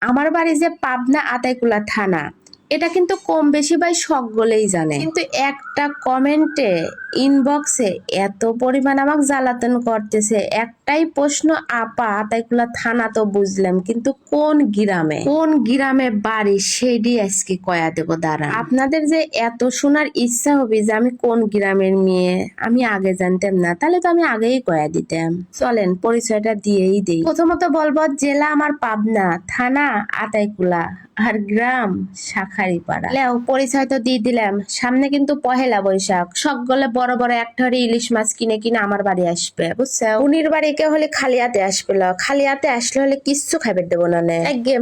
আমার বাড়ি যে পাবনা আতাইকুলা থানা, এটা কিন্তু কম বেশি ভাই সকলেই জানে, কিন্তু একটা কমেন্টে ইনবক্সে এত পরিমাণ আমাকে জ্বালাতন করতেছে। একটাই প্রশ্ন, আপা আতাইকুলা থানা তো বুঝলাম, কিন্তু কোন গ্রামে বাড়ি সেটি আজকে কয়া দেব। দাঁড়া, আপনাদের যে এত শোনার ইচ্ছা হবে যে আমি কোন গ্রামের মেয়ে, আমি আগে জানতাম না, তাহলে তো আমি আগেই কয়া দিতাম। চলেন পরিচয়টা দিয়েই দেই। প্রথমত বলবো, জেলা আমার পাবনা, থানা আতাইকুলা, আর গ্রাম শাখারিপাড়া। পরিচয় তো দিয়ে দিলাম। সামনে কিন্তু পহেলা বৈশাখ, সকলে বড় বড় একটা ইলিশ মাছ কিনে কিনে আমার বাড়ি আসবে, বুঝছো? উনির বাড়ি কেউ হলে খালি হাতে আসবে, খালি হাতে আসলে হলে কিচ্ছু খাইবে দেবো না।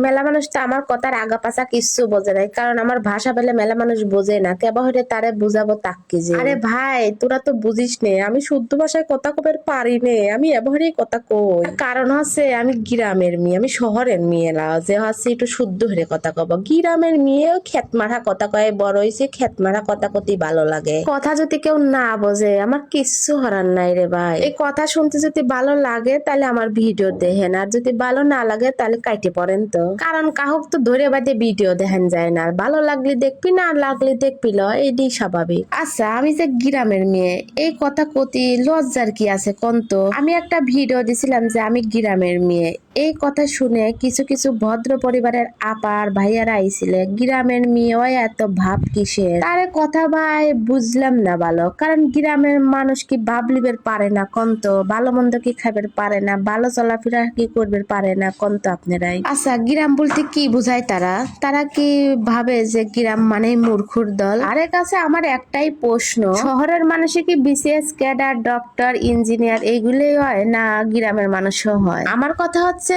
মেলা মানুষ তো আমার কথার আগা পাছা কিচ্ছু বোঝে নাই, কারণ আমার ভাষা পেলে মেলা মানুষ বোঝে না। কেবা হইলে তারে বুঝাবো তাক্কি যে, আরে ভাই তোরা তো বুঝিস নে, আমি শুদ্ধ ভাষায় কথা কবের পারি নে, আমি এবারই কথা কই। কারণ হচ্ছে আমি গ্রামের মেয়ে, আমি শহরের মেয়ে না, যে হচ্ছে একটু শুদ্ধ হয়ে কথা কব। গ্রামের মেয়েও খেত মারা কথা কয় বড় হয়েছে, খেত মারা কথা কতি ভালো লাগে। কথা যদি কেউ না বোঝে আমার কিচ্ছু হরার নাই রে ভাই। এই কথা শুনতে যদি ভালো লাগে তাহলে আমার ভিডিও দেখেন, আর যদি ভালো না লাগে তাহলে কাইটে পড়েন তো। কারণ কাহক তো ধরে বাদে ভিডিও দেখেন যায় না, ভালো লাগলে দেখবি, না লাগলে দেখবি ল, এটাই স্বাভাবিক। আচ্ছা, আমি যে গ্রামের মেয়ে, এই কথা কতি লজ্জার কি আছে কোন তো? আমি একটা ভিডিও দিছিলাম যে আমি গ্রামের মেয়ে, এই কথা শুনে কিছু কিছু ভদ্র পরিবারের আপার ভাইয়ারা আইছিলে, গ্রামের মেয়ে ওই এত ভাব কিসের? তারে কথা ভাই বুঝলাম না ভালো। কারণ গ্রামের মানুষ কি ভাব লিবের পারে না কোন তো? ভালো মন্দ কি খাইবার পারে না? ভালো চলাফেরা কি করবে পারে না কোন তো আপনারাই? আচ্ছা, গ্রাম বলতে কি বুঝায় তারা? তারা কি ভাবে যে গ্রাম মানে মূর্খুর দল? আরে কাছে আমার একটাই প্রশ্ন, শহরের মানুষে কি বিসিএস ক্যাডার, ডক্টর, ইঞ্জিনিয়ার এইগুলোই হয়, না গ্রামের মানুষও হয়? আমার কথা হচ্ছে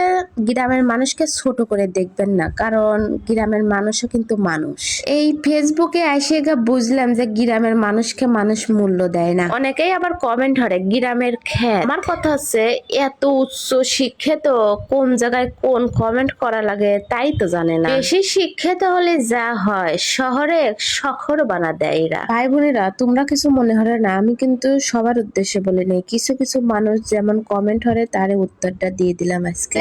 গ্রামের মানুষকে ছোট করে দেখবেন না, কারণ গ্রামের মানুষও কিন্তু মানুষ। এই ফেসবুকে এসে বুঝলাম যে গ্রামের মানুষকে মানুষ মূল্য দেয় না। অনেকেই আবার কমেন্ট করে গ্রামের খ্যাত। আমার কথা হচ্ছে এত উচ্চ শিক্ষিত কোন জায়গায় কোন কমেন্ট করা লাগে তাই তো জানে না। বেশি শিক্ষিত হলে যা হয়, শহরে শহর বানা দেয় এরা। ভাই বোনেরা, তোমরা কিছু মনে হয় না, আমি কিন্তু সবার উদ্দেশ্যে বলি নাই, কিছু কিছু মানুষ যেমন কমেন্ট হরে তার উত্তরটা দিয়ে দিলাম আজকে।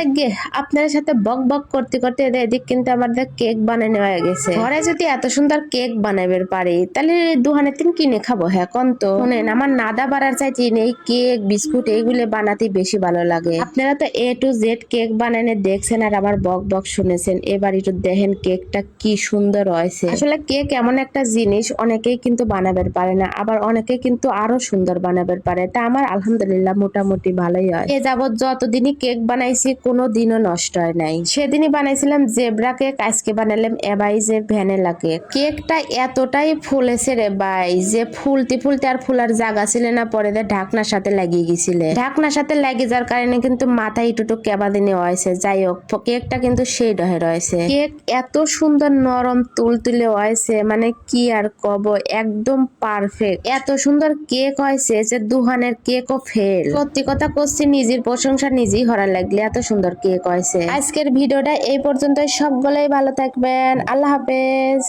আপনার সাথে বক বক করতে করতে এদিক কিন্তু আমাদের কেক বানানো হয়ে গেছে। ঘরে যদি এত সুন্দর কেক বানাবার পারি তাহলে দোকানে তিন কিনে খাবো। হ্যাঁ কোন তো? শোনেন, আমার নাদা বাড়ার চাইতে এই কেক বিস্কুট এইগুলো বানাতে বেশি ভালো লাগে। আপনারা তো A to Z কেক বানানো দেখছেন আর আমার বক বক শুনেছেন, এবার একটু দেখেন কেকটা কি সুন্দর হয়েছে। আসলে কেক এমন একটা জিনিস, অনেকেই কিন্তু বানাবার পারে না, আবার অনেকে কিন্তু আরো সুন্দর বানাবার পারে। তা আমার আলহামদুলিল্লাহ মোটামুটি ভালোই হয়। এ যাবত যতদিনই কেক বানাইছি কোনো দিনও নষ্ট হয় নাই। সেদিনই বানাইছিলাম জেব্রা কেক, আজকে বানালাম এবাই যে ভ্যানিলা কেক। কেকটা এতটাই ফুলেছে রে ভাই, যে ফুলতে ফুলতে আর ফুলার জায়গা ছিল না, পরে ঢাকনার সাথে লাগিয়ে গেছিলে। ঢাকনার সাথে লাগিয়ে যাওয়ার কারণে কিন্তু মাথায় একটু কেবা দিনে হয়েছে। যাই হোক, কেকটা কিন্তু সেই ডহে রয়েছে। কেক এত সুন্দর নরম তুলতুলে হয়েছে, মানে কি আর কব, একদম পারফেক্ট। এত সুন্দর কেক হয়েছে যে দুহানের কেকও ফেল। সত্যি কথা করছি, নিজের প্রশংসা নিজেই হরা লাগলে, এত সুন্দর কেক হয়েছে। আজকের ভিডিওটা এই পর্যন্ত, সকলেই ভালো থাকবেন, আল্লাহ হাফেজ।